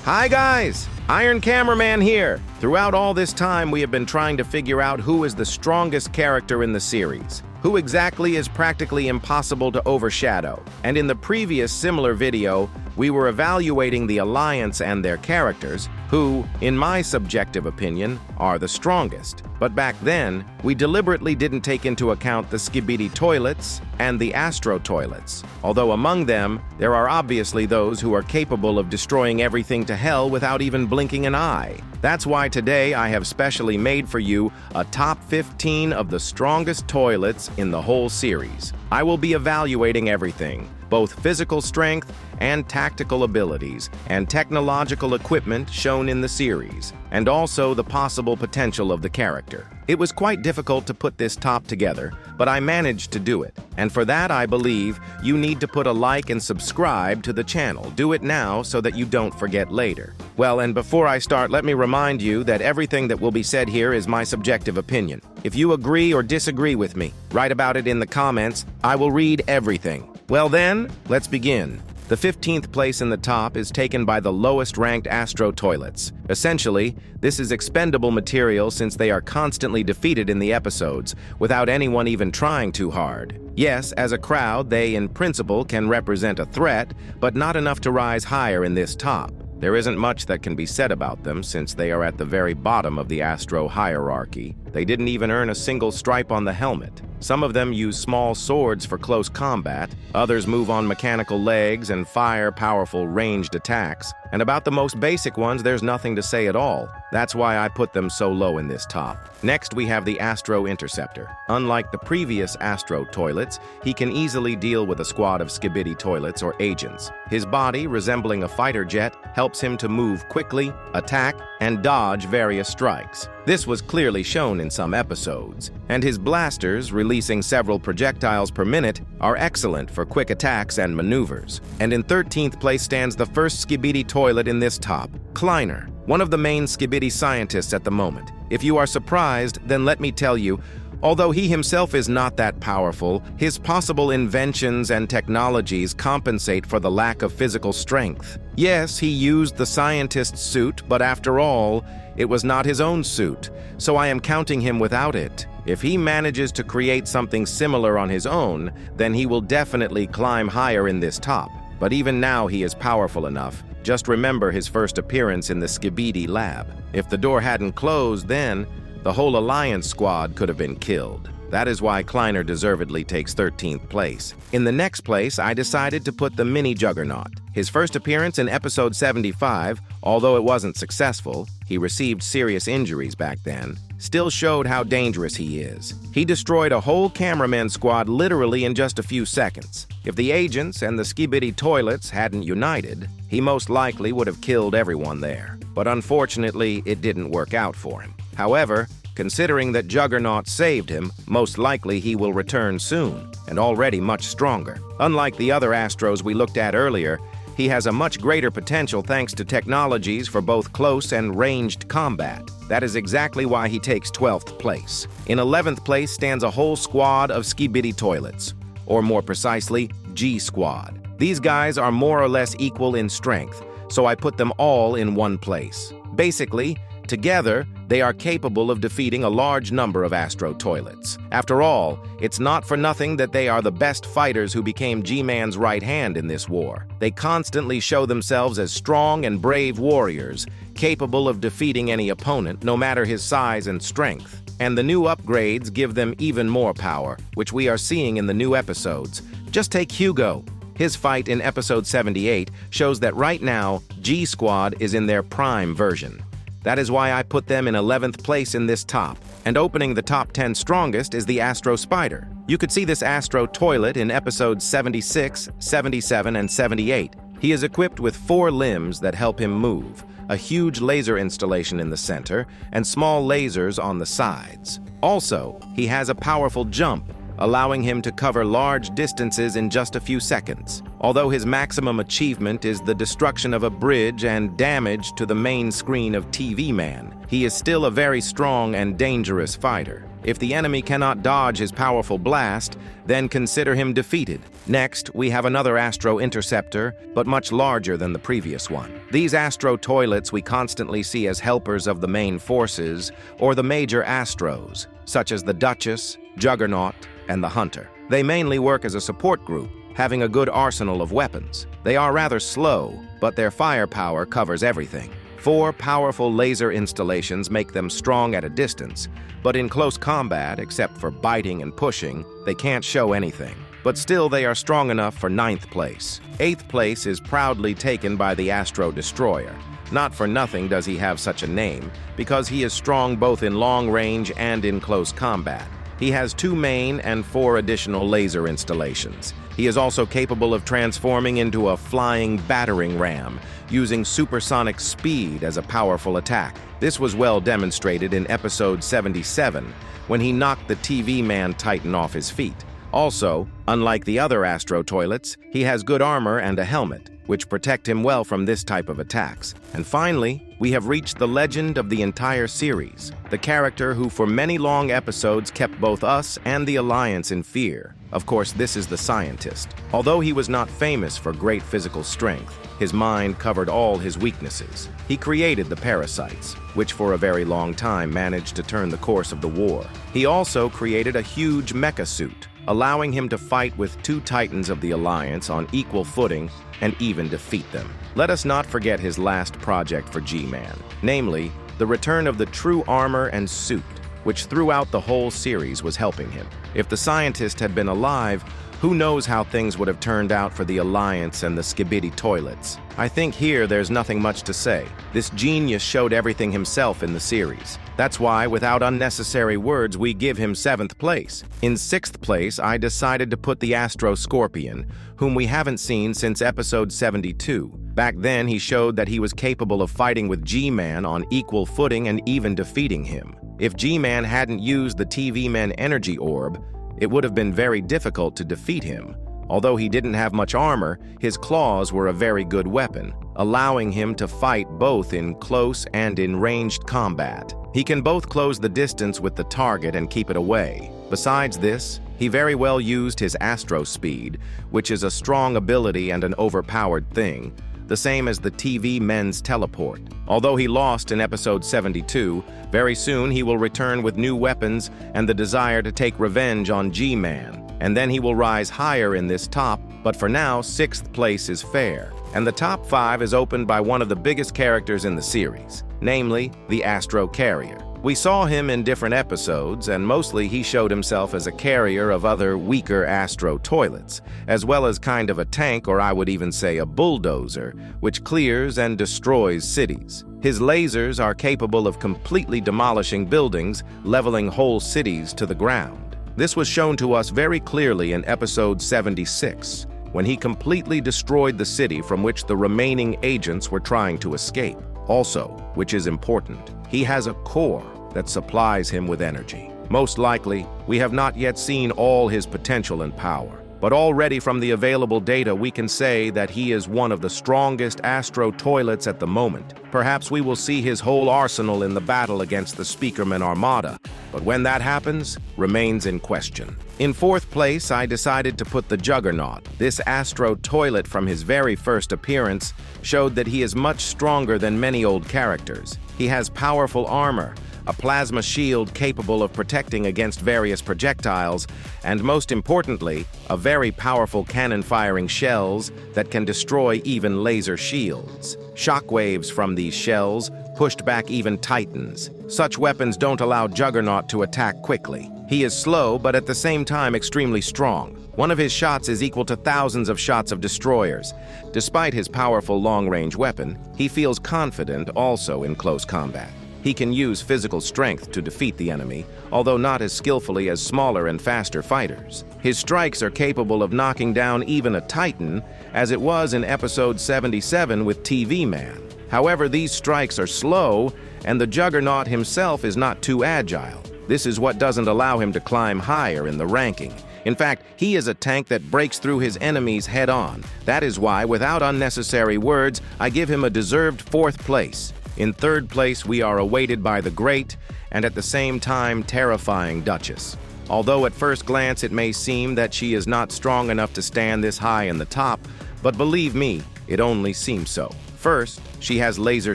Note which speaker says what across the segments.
Speaker 1: Hi guys, Iron Cameraman here. Throughout all this time, we have been trying to figure out who is the strongest character in the series. Who exactly is practically impossible to overshadow. And in the previous similar video, we were evaluating the Alliance and their characters, who, in my subjective opinion, are the strongest. But back then, we deliberately didn't take into account the Skibidi toilets and the Astro toilets. Although among them, there are obviously those who are capable of destroying everything to hell without even blinking an eye. That's why today I have specially made for you a top 15 of the strongest toilets in the whole series. I will be evaluating everything, both physical strength and tactical abilities and technological equipment shown in the series, and also the possible potential of the character. It was quite difficult to put this top together, but I managed to do it. And for that, I believe you need to put a like and subscribe to the channel. Do it now so that you don't forget later. Well, and before I start, let me remind you that everything that will be said here is my subjective opinion. If you agree or disagree with me, write about it in the comments. I will read everything. Well then, let's begin. The 15th place in the top is taken by the lowest-ranked Astro toilets. Essentially, this is expendable material since they are constantly defeated in the episodes, without anyone even trying too hard. Yes, as a crowd, they in principle can represent a threat, but not enough to rise higher in this top. There isn't much that can be said about them since they are at the very bottom of the Astro hierarchy. They didn't even earn a single stripe on the helmet. Some of them use small swords for close combat, others move on mechanical legs and fire powerful ranged attacks, and about the most basic ones there's nothing to say at all. That's why I put them so low in this top. Next we have the Astro Interceptor. Unlike the previous Astro toilets, he can easily deal with a squad of Skibidi toilets or agents. His body, resembling a fighter jet, helps him to move quickly, attack, and dodge various strikes. This was clearly shown in some episodes, and his blasters, releasing several projectiles per minute, are excellent for quick attacks and maneuvers. And in 13th place stands the first Skibidi toilet in this top, Kleiner, one of the main Skibidi scientists at the moment. If you are surprised, then let me tell you, although he himself is not that powerful, his possible inventions and technologies compensate for the lack of physical strength. Yes, he used the scientist's suit, but after all, it was not his own suit, so I am counting him without it. If he manages to create something similar on his own, then he will definitely climb higher in this top. But even now he is powerful enough. Just remember his first appearance in the Skibidi lab. If the door hadn't closed then, the whole Alliance squad could have been killed. That is why Kleiner deservedly takes 13th place. In the next place, I decided to put the mini Juggernaut. His first appearance in episode 75, although it wasn't successful, he received serious injuries back then, still showed how dangerous he is. He destroyed a whole Cameraman squad literally in just a few seconds. If the agents and the Skibidi toilets hadn't united, he most likely would have killed everyone there. But unfortunately, it didn't work out for him. However, considering that Juggernaut saved him, most likely he will return soon, and already much stronger. Unlike the other Astros we looked at earlier, he has a much greater potential thanks to technologies for both close and ranged combat. That is exactly why he takes 12th place. In 11th place stands a whole squad of Skibidi toilets, or more precisely, G Squad. These guys are more or less equal in strength, so I put them all in one place. Basically, together, they are capable of defeating a large number of Astro toilets. After all, it's not for nothing that they are the best fighters who became G-Man's right hand in this war. They constantly show themselves as strong and brave warriors, capable of defeating any opponent, no matter his size and strength. And the new upgrades give them even more power, which we are seeing in the new episodes. Just take Hugo. His fight in episode 78 shows that right now, G-Squad is in their prime version. That is why I put them in 11th place in this top. And opening the top 10 strongest is the Astro Spider. You could see this Astro toilet in episodes 76, 77, and 78. He is equipped with 4 limbs that help him move, a huge laser installation in the center, and small lasers on the sides. Also, he has a powerful jump, allowing him to cover large distances in just a few seconds. Although his maximum achievement is the destruction of a bridge and damage to the main screen of TV Man, he is still a very strong and dangerous fighter. If the enemy cannot dodge his powerful blast, then consider him defeated. Next, we have another Astro Interceptor, but much larger than the previous one. These Astro toilets we constantly see as helpers of the main forces, or the major Astros, such as the Duchess, Juggernaut, and the Hunter. They mainly work as a support group, having a good arsenal of weapons. They are rather slow, but their firepower covers everything. 4 powerful laser installations make them strong at a distance, but in close combat, except for biting and pushing, they can't show anything. But still, they are strong enough for 9th place. 8th place is proudly taken by the Astro Destroyer. Not for nothing does he have such a name, because he is strong both in long range and in close combat. He has 2 main and 4 additional laser installations. He is also capable of transforming into a flying battering ram, using supersonic speed as a powerful attack. This was well demonstrated in episode 77, when he knocked the TV Man Titan off his feet. Also, unlike the other Astro toilets, he has good armor and a helmet, which protect him well from this type of attacks. And finally, we have reached the legend of the entire series, the character who for many long episodes kept both us and the Alliance in fear. Of course, this is the Scientist. Although he was not famous for great physical strength, his mind covered all his weaknesses. He created the parasites, which for a very long time managed to turn the course of the war. He also created a huge mecha suit, allowing him to fight with 2 titans of the Alliance on equal footing and even defeat them. Let us not forget his last project for G-Man, namely, the return of the true armor and suit, which throughout the whole series was helping him. If the Scientist had been alive, who knows how things would have turned out for the Alliance and the Skibidi toilets. I think here there's nothing much to say. This genius showed everything himself in the series. That's why, without unnecessary words, we give him 7th place. In 6th place, I decided to put the Astro Scorpion, whom we haven't seen since episode 72. Back then, he showed that he was capable of fighting with G-Man on equal footing and even defeating him. If G-Man hadn't used the TV Man energy orb, it would have been very difficult to defeat him. Although he didn't have much armor, his claws were a very good weapon, allowing him to fight both in close and in ranged combat. He can both close the distance with the target and keep it away. Besides this, he very well used his Astro Speed, which is a strong ability and an overpowered thing, the same as the TV Men's teleport. Although he lost in episode 72, very soon he will return with new weapons and the desire to take revenge on G-Man. And then he will rise higher in this top, but for now, 6th place is fair. And the top 5 is opened by one of the biggest characters in the series, namely the Astro Carrier. We saw him in different episodes, and mostly he showed himself as a carrier of other weaker Astro toilets, as well as kind of a tank, or I would even say a bulldozer, which clears and destroys cities. His lasers are capable of completely demolishing buildings, leveling whole cities to the ground. This was shown to us very clearly in episode 76, when he completely destroyed the city from which the remaining agents were trying to escape. Also, which is important, he has a core that supplies him with energy. Most likely, we have not yet seen all his potential and power, but already from the available data we can say that he is one of the strongest Astro toilets at the moment. Perhaps we will see his whole arsenal in the battle against the Speakerman Armada, but when that happens, remains in question. In 4th place, I decided to put the Juggernaut. This Astro toilet from his very first appearance showed that he is much stronger than many old characters. He has powerful armor, a plasma shield capable of protecting against various projectiles, and most importantly, a very powerful cannon firing shells that can destroy even laser shields. Shockwaves from these shells pushed back even Titans. Such weapons don't allow Juggernaut to attack quickly. He is slow, but at the same time extremely strong. One of his shots is equal to thousands of shots of destroyers. Despite his powerful long-range weapon, he feels confident also in close combat. He can use physical strength to defeat the enemy, although not as skillfully as smaller and faster fighters. His strikes are capable of knocking down even a Titan, as it was in episode 77 with TV Man. However, these strikes are slow, and the Juggernaut himself is not too agile. This is what doesn't allow him to climb higher in the ranking. In fact, he is a tank that breaks through his enemies head-on. That is why, without unnecessary words, I give him a deserved 4th place. In third place, we are awaited by the great, and at the same time terrifying Duchess. Although at first glance it may seem that she is not strong enough to stand this high in the top, but believe me, it only seems so. First, she has laser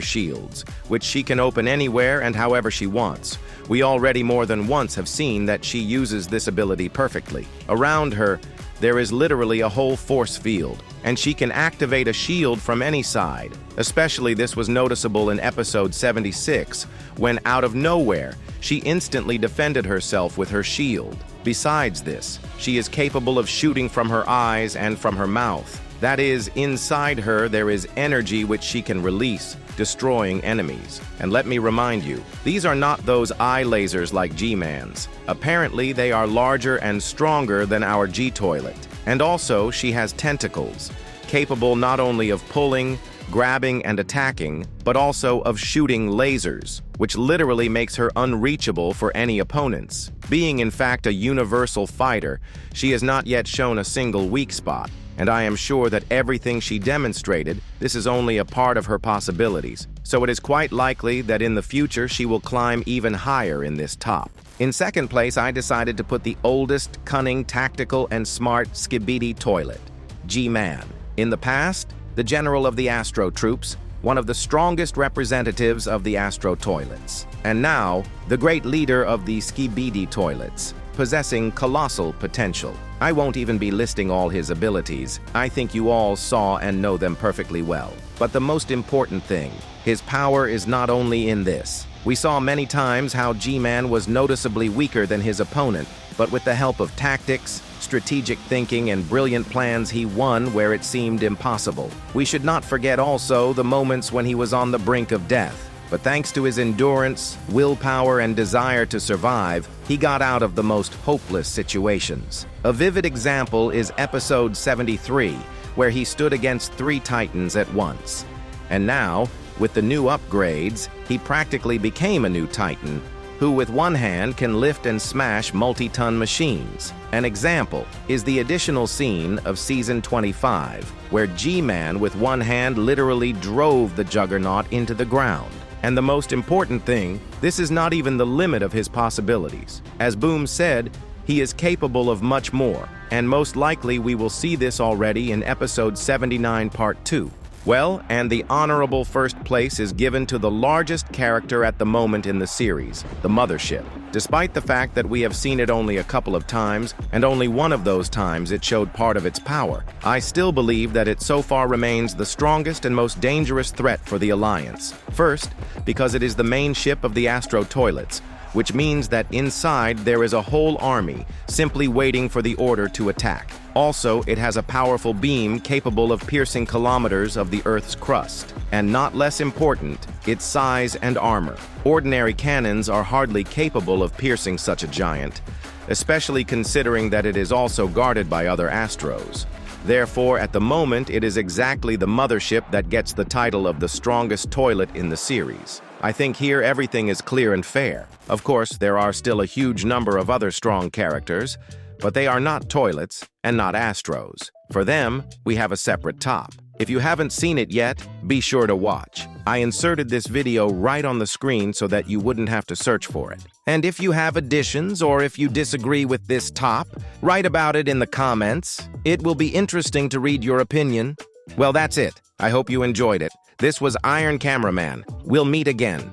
Speaker 1: shields, which she can open anywhere and however she wants. We already more than once have seen that she uses this ability perfectly. Around her, there is literally a whole force field, and she can activate a shield from any side. Especially this was noticeable in episode 76, when out of nowhere, she instantly defended herself with her shield. Besides this, she is capable of shooting from her eyes and from her mouth. That is, inside her there is energy which she can release, destroying enemies. And let me remind you, these are not those eye lasers like G-Man's. Apparently, they are larger and stronger than our G-Toilet. And also, she has tentacles, capable not only of pulling, grabbing, and attacking, but also of shooting lasers, which literally makes her unreachable for any opponents. Being in fact a universal fighter, she has not yet shown a single weak spot. And I am sure that everything she demonstrated, this is only a part of her possibilities. So it is quite likely that in the future she will climb even higher in this top. In second place, I decided to put the oldest, cunning, tactical, and smart Skibidi toilet, G-Man. In the past, the general of the Astro troops, one of the strongest representatives of the Astro toilets. And now, the great leader of the Skibidi toilets, possessing colossal potential. I won't even be listing all his abilities. I think you all saw and know them perfectly well. But the most important thing, his power is not only in this. We saw many times how G-Man was noticeably weaker than his opponent, but with the help of tactics, strategic thinking, and brilliant plans, he won where it seemed impossible. We should not forget also the moments when he was on the brink of death. But thanks to his endurance, willpower, and desire to survive, he got out of the most hopeless situations. A vivid example is episode 73, where he stood against 3 titans at once. And now, with the new upgrades, he practically became a new titan, who with one hand can lift and smash multi-ton machines. An example is the additional scene of season 25, where G-Man with one hand literally drove the Juggernaut into the ground. And the most important thing, this is not even the limit of his possibilities. As Boom said, he is capable of much more, and most likely we will see this already in episode 79 part 2. Well, and the honorable first place is given to the largest character at the moment in the series, the Mothership. Despite the fact that we have seen it only a couple of times, and only one of those times it showed part of its power, I still believe that it so far remains the strongest and most dangerous threat for the Alliance. First, because it is the main ship of the Astro toilets, which means that inside there is a whole army simply waiting for the order to attack. Also, it has a powerful beam capable of piercing kilometers of the Earth's crust. And not less important, its size and armor. Ordinary cannons are hardly capable of piercing such a giant, especially considering that it is also guarded by other Astros. Therefore, at the moment, it is exactly the Mothership that gets the title of the strongest toilet in the series. I think here everything is clear and fair. Of course, there are still a huge number of other strong characters, but they are not toilets and not Astros. For them, we have a separate top. If you haven't seen it yet, be sure to watch. I inserted this video right on the screen so that you wouldn't have to search for it. And if you have additions or if you disagree with this top, write about it in the comments. It will be interesting to read your opinion. Well, that's it. I hope you enjoyed it. This was Iron Cameraman. We'll meet again.